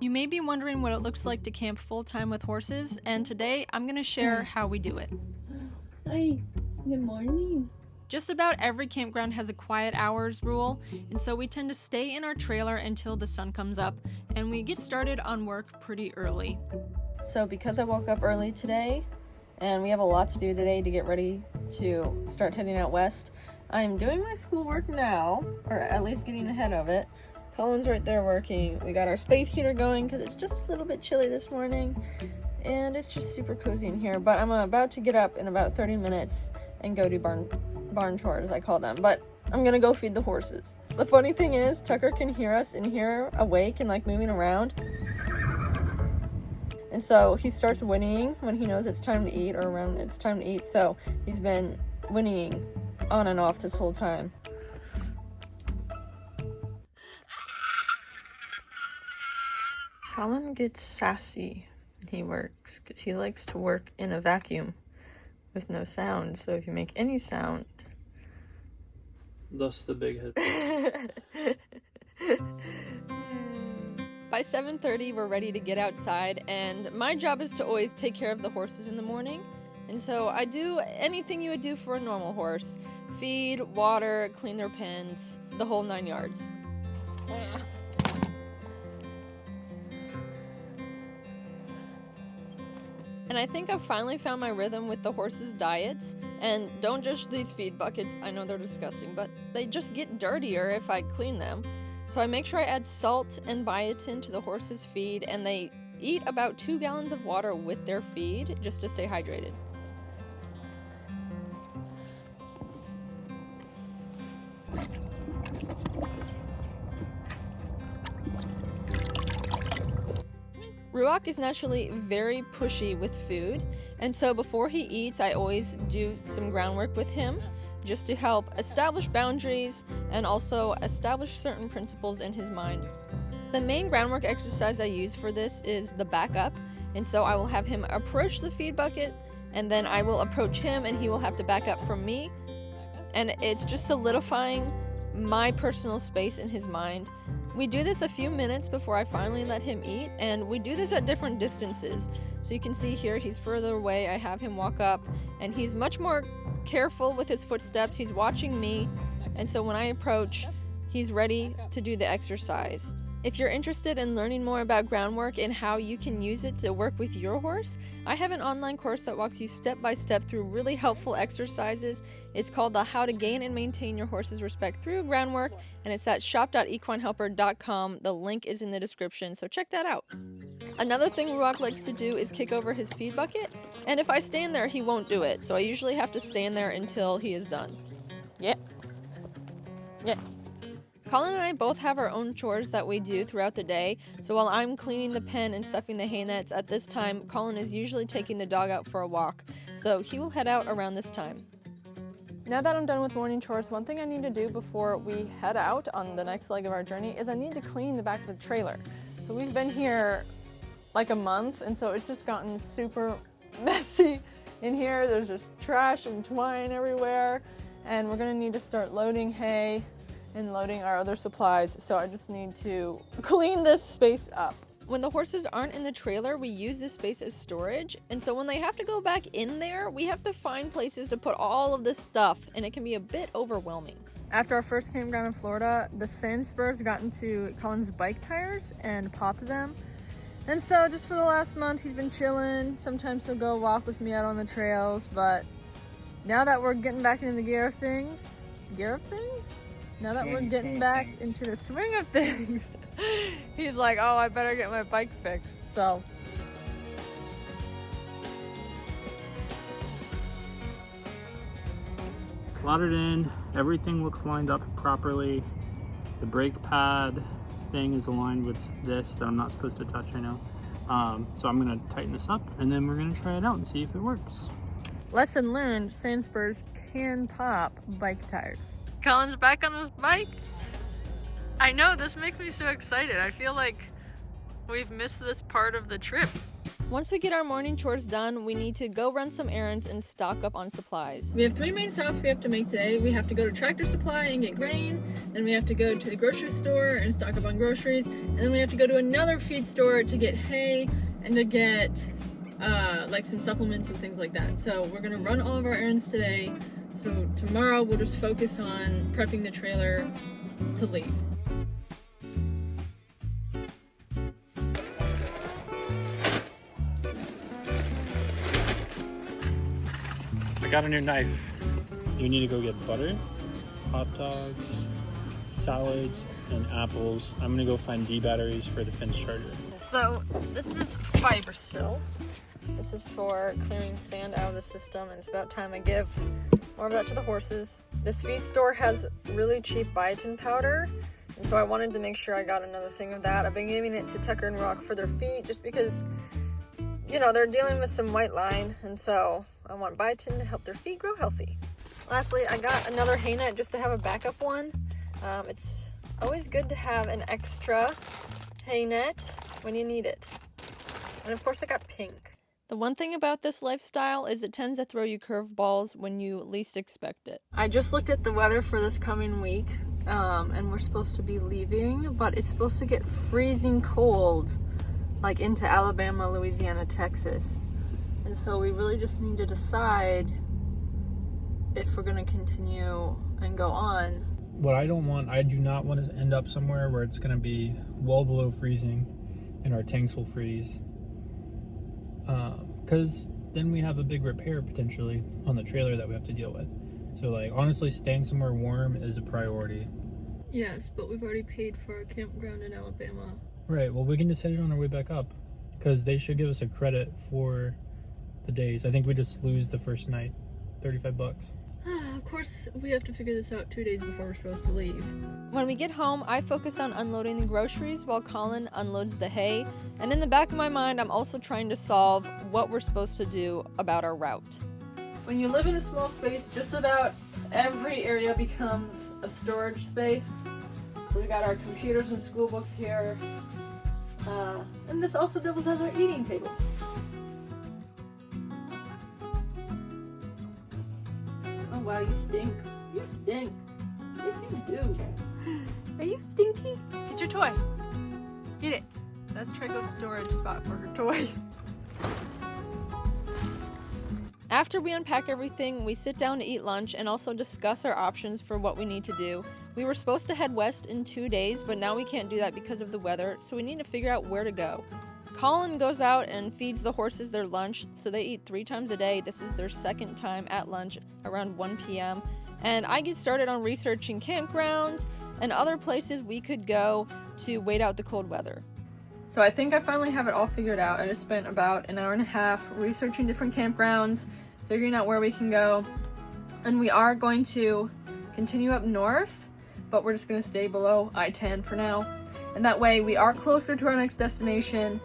You may be wondering what it looks like to camp full-time with horses, and today I'm gonna share how we do it. Hi, good morning. Just about every campground has a quiet hours rule, and so we tend to stay in our trailer until the sun comes up, and we get started on work pretty early. So because I woke up early today, and we have a lot to do today to get ready to start heading out west, I'm doing my schoolwork now, or at least getting ahead of it. Colin's right there working. We got our space heater going because it's just a little bit chilly this morning, and it's just super cozy in here. But I'm about to get up in about 30 minutes and go do barn chores, I call them. But I'm gonna go feed the horses. The funny thing is, Tucker can hear us in here awake and like moving around. And so he starts whinnying when he knows it's time to eat, or around it's time to eat. So he's been whinnying on and off this whole time. Colin gets sassy when he works because he likes to work in a vacuum with no sound. So if you make any sound, thus the big head. By 7:30, we're ready to get outside, and my job is to always take care of the horses in the morning. And so I do anything you would do for a normal horse: feed, water, clean their pens, the whole 9 yards. And I think I've finally found my rhythm with the horses' diets. And don't judge these feed buckets, I know they're disgusting, but they just get dirtier if I clean them. So I make sure I add salt and biotin to the horses' feed, and they eat about 2 gallons of water with their feed just to stay hydrated. Ruach is naturally very pushy with food, and so before he eats, I always do some groundwork with him just to help establish boundaries and also establish certain principles in his mind. The main groundwork exercise I use for this is the back up, and so I will have him approach the feed bucket, and then I will approach him and he will have to back up from me, and it's just solidifying my personal space in his mind. We do this a few minutes before I finally let him eat, and we do this at different distances. So you can see here, he's further away, I have him walk up, and he's much more careful with his footsteps. He's watching me, and so when I approach, he's ready to do the exercise. If you're interested in learning more about groundwork and how you can use it to work with your horse, I have an online course that walks you step by step through really helpful exercises. It's called the How to Gain and Maintain Your Horse's Respect Through Groundwork, and it's at shop.equinehelper.com. The link is in the description, so check that out. Another thing Ruach likes to do is kick over his feed bucket, and if I stand there, he won't do it, so I usually have to stand there until he is done. Yep. Yep. Colin and I both have our own chores that we do throughout the day, so while I'm cleaning the pen and stuffing the hay nets at this time, Colin is usually taking the dog out for a walk, so he will head out around this time. Now that I'm done with morning chores, one thing I need to do before we head out on the next leg of our journey is I need to clean the back of the trailer. So we've been here like a month, and so it's just gotten super messy in here. There's just trash and twine everywhere, and we're gonna need to start loading hay and loading our other supplies, so I just need to clean this space up. When the horses aren't in the trailer, we use this space as storage, and so when they have to go back in there, we have to find places to put all of this stuff, and it can be a bit overwhelming. After our first campground in Florida, the sand spurs got into Colin's bike tires and popped them. And so just for the last month, he's been chilling. Sometimes he'll go walk with me out on the trails, but now that we're getting back into the now that we're getting back into the swing of things, he's like, oh, I better get my bike fixed, so. Slotted in, everything looks lined up properly. The brake pad thing is aligned with this that I'm not supposed to touch right now. So I'm gonna tighten this up, and then we're gonna try it out and see if it works. Lesson learned, sand spurs can pop bike tires. Colin's back on his bike. I know, this makes me so excited. I feel like we've missed this part of the trip. Once we get our morning chores done, we need to go run some errands and stock up on supplies. We have 3 main stops we have to make today. We have to go to Tractor Supply and get grain, then we have to go to the grocery store and stock up on groceries, and then we have to go to another feed store to get hay and to get like some supplements and things like that. So we're gonna run all of our errands today, so tomorrow we'll just focus on prepping the trailer to leave. I got a new knife. You need to go get butter, hot dogs, salads, and apples. I'm gonna go find D batteries for the Finch charger. So this is Fibersil. This is for clearing sand out of the system, and it's about time I give more of that to the horses. This feed store has really cheap biotin powder, and so I wanted to make sure I got another thing of that. I've been giving it to Tucker and Rock for their feet just because, you know, they're dealing with some white line, and so I want biotin to help their feet grow healthy. Lastly, I got another hay net just to have a backup one. It's always good to have an extra hay net when you need it. And of course I got pink. The one thing about this lifestyle is it tends to throw you curveballs when you least expect it. I just looked at the weather for this coming week, and we're supposed to be leaving, but it's supposed to get freezing cold, like into Alabama, Louisiana, Texas. And so we really just need to decide if we're gonna continue and go on. What I do not want to end up somewhere where it's gonna be well below freezing and our tanks will freeze. Because then we have a big repair potentially on the trailer that we have to deal with. So like honestly, staying somewhere warm is a priority. Yes, but we've already paid for our campground in Alabama. Right, well we can just hit it on our way back up. Because they should give us a credit for the days. I think we just lose the first night, $35. Of course, we have to figure this out 2 days before we're supposed to leave. When we get home, I focus on unloading the groceries while Colin unloads the hay. And in the back of my mind, I'm also trying to solve what we're supposed to do about our route. When you live in a small space, just about every area becomes a storage space. So we got our computers and school books here. And this also doubles as our eating table. Oh wow, you stink. You stink. Yes, you do. Are you stinky? Get your toy. Get it. That's Trico's storage spot for her toy. After we unpack everything, we sit down to eat lunch and also discuss our options for what we need to do. We were supposed to head west in 2 days, but now we can't do that because of the weather, so we need to figure out where to go. Colin goes out and feeds the horses their lunch, so they eat 3 times a day. This is their second time at lunch around 1 p.m. And I get started on researching campgrounds and other places we could go to wait out the cold weather. So I think I finally have it all figured out. I just spent about an hour and a half researching different campgrounds, figuring out where we can go. And we are going to continue up north, but we're just going to stay below I-10 for now. And that way we are closer to our next destination.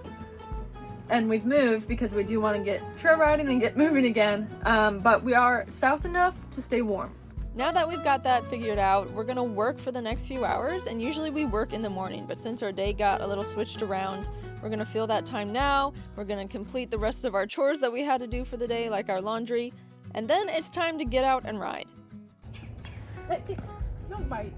And we've moved because we do want to get trail riding and get moving again. But we are south enough to stay warm. Now that we've got that figured out, we're gonna work for the next few hours, and usually we work in the morning, but since our day got a little switched around, we're gonna fill that time now. We're gonna complete the rest of our chores that we had to do for the day, like our laundry, and then it's time to get out and ride. Don't bite.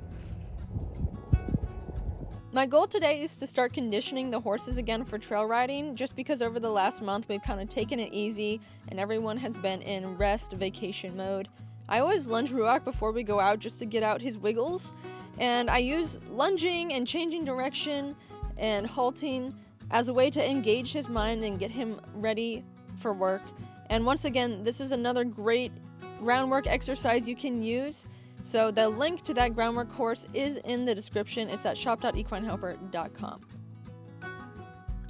My goal today is to start conditioning the horses again for trail riding, just because over the last month we've kind of taken it easy and everyone has been in rest vacation mode. I always lunge Ruach before we go out just to get out his wiggles, and I use lunging and changing direction and halting as a way to engage his mind and get him ready for work. And once again, this is another great groundwork exercise you can use. So the link to that groundwork course is in the description. It's at shop.equinehelper.com.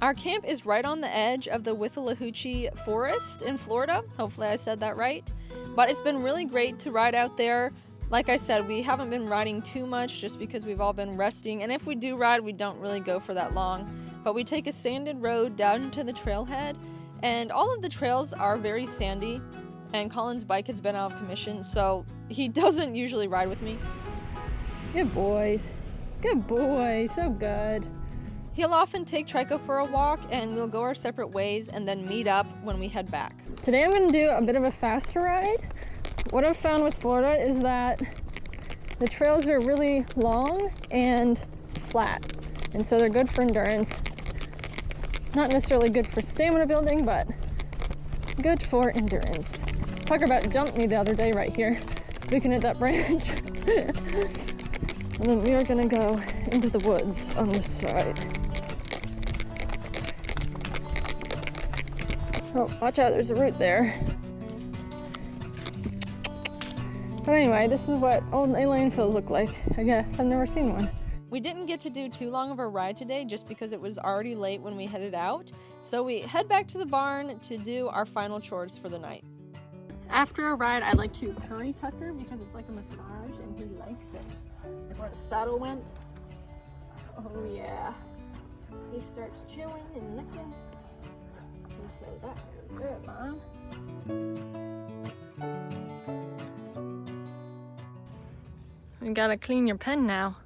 Our camp is right on the edge of the Withlacoochee Forest in Florida. Hopefully I said that right. But it's been really great to ride out there. Like I said, we haven't been riding too much just because we've all been resting. And if we do ride, we don't really go for that long. But we take a sanded road down to the trailhead. And all of the trails are very sandy. And Colin's bike has been out of commission, so he doesn't usually ride with me. Good boys. Good boy. So good. He'll often take Trico for a walk, and we'll go our separate ways and then meet up when we head back. Today I'm going to do a bit of a faster ride. What I've found with Florida is that the trails are really long and flat, and so they're good for endurance. Not necessarily good for stamina building, but good for endurance. Tucker about jumped me the other day right here, speaking of that branch. And then we are going to go into the woods on this side. Oh, watch out, there's a root there. But anyway, this is what old Elaine fields look like, I guess. I've never seen one. We didn't get to do too long of a ride today just because it was already late when we headed out. So we head back to the barn to do our final chores for the night. After a ride, I like to curry Tucker because it's like a massage and he likes it. Like where the saddle went. Oh yeah. He starts chewing and licking. So that feels good, Mom. You gotta clean your pen now.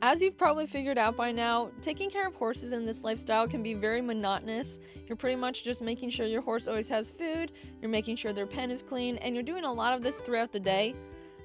As you've probably figured out by now, taking care of horses in this lifestyle can be very monotonous. You're pretty much just making sure your horse always has food, you're making sure their pen is clean, and you're doing a lot of this throughout the day.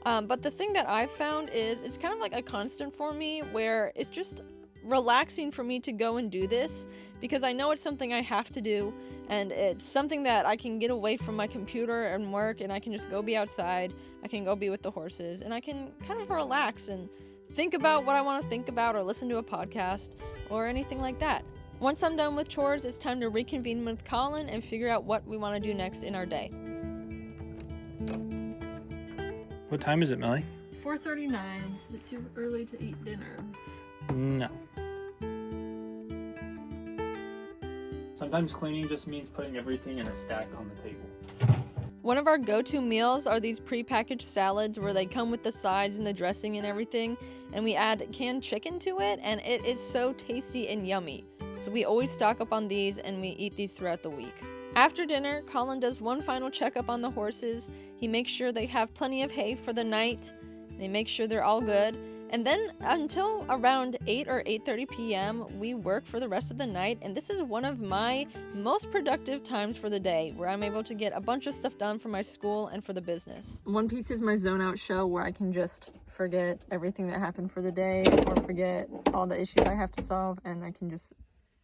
But the thing that I've found is it's kind of like a constant for me where it's just relaxing for me to go and do this because I know it's something I have to do, and it's something that I can get away from my computer and work, and I can just go be outside, I can go be with the horses, and I can kind of relax and think about what I want to think about or listen to a podcast or anything like that. Once I'm done with chores, it's time to reconvene with Colin and figure out what we want to do next in our day. What time is it, Millie? 4:39. Is it too early to eat dinner? No. Sometimes cleaning just means putting everything in a stack on the table. One of our go-to meals are these pre-packaged salads where they come with the sides and the dressing and everything, and we add canned chicken to it, and it is so tasty and yummy. So we always stock up on these and we eat these throughout the week. After dinner, Colin does one final checkup on the horses. He makes sure they have plenty of hay for the night, and he makes sure they're all good. And then until around 8 or 8:30 p.m., we work for the rest of the night, and this is one of my most productive times for the day, where I'm able to get a bunch of stuff done for my school and for the business. One Piece is my zone out show where I can just forget everything that happened for the day or forget all the issues I have to solve, and I can just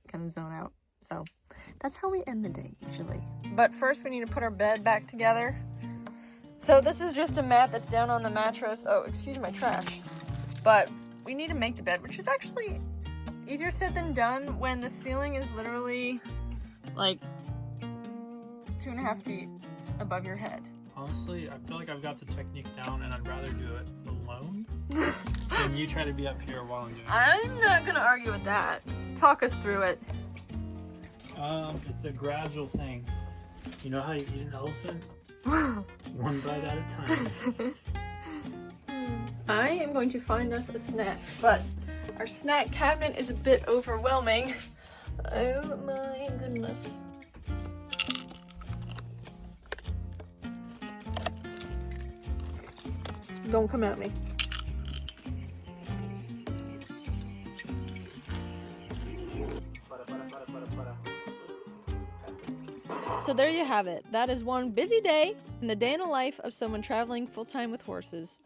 kind of zone out. So that's how we end the day usually. But first we need to put our bed back together. So this is just a mat that's down on the mattress. Oh, excuse my trash. But we need to make the bed, which is actually easier said than done when the ceiling is literally like 2.5 feet above your head. Honestly, I feel like I've got the technique down and I'd rather do it alone than you try to be up here while I'm doing it. I'm not gonna argue with that. Talk us through it. It's a gradual thing. You know how you eat an elephant? One bite at a time. I am going to find us a snack, but our snack cabinet is a bit overwhelming. Oh my goodness. Don't come at me. So there you have it. That is one busy day in the day in the life of someone traveling full-time with horses.